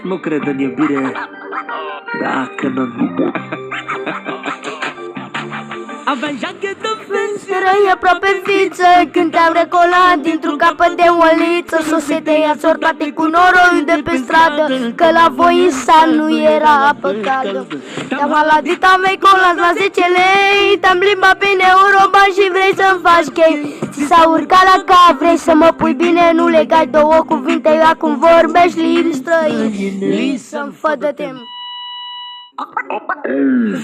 Nu cred în iubire dacă nu. Aveam jachetă Răi aproape viță când te-am recolat dintr-un capăt de oliță. Sosete i-ați toate cu noroi de pe stradă, că la voi sal nu era apă caldă. Te-am aladit, am vei colat la 10 lei, te-am limbat pe neuroban și vrei să-mi faci chei. Ți s-a urcat la cap, vrei să mă pui bine, nu legai două cuvinte, eu acum vorbești limbi străini. Să-mi fă de tem.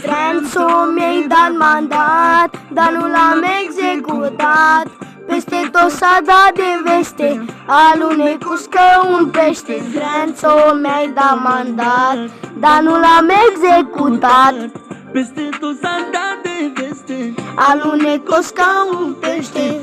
Franțul mi-ai dat mandat, dar nu l-am executat. Peste tot s-a dat de veste, alunecus că un pește. Franțul mi-ai dat mandat, dar nu l-am executat. Peste tot s-a dat de veste, alunecos ca un pește.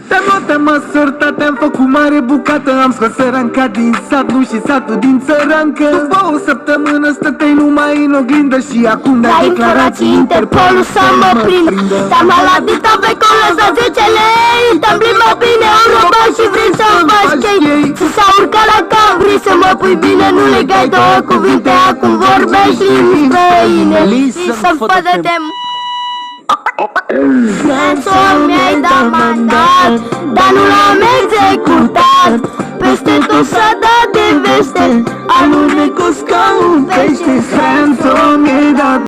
Te-am luat, te-am măsărtat, te-am făcut mare bucată. Am scos săranca din sat, nu și satul din țărancă. După o săptămână stăteai numai în oglindă și acum la declarații Interpolul să mă prindă. Te-am aladit, am vecolă la 10 lei, te-am plimbat bine în roba și vrei să-mi faci chei. Ți s-a urcat la cap, vrei să mă pui bine, nu legai două cuvinte, acum vorbești limbi străine. Să-mi fă de tem. Franțul mi-ai dat mandat, dar nu l-am executat. Peste tot s-a dat de veste, alunecos ca un pește. Franțul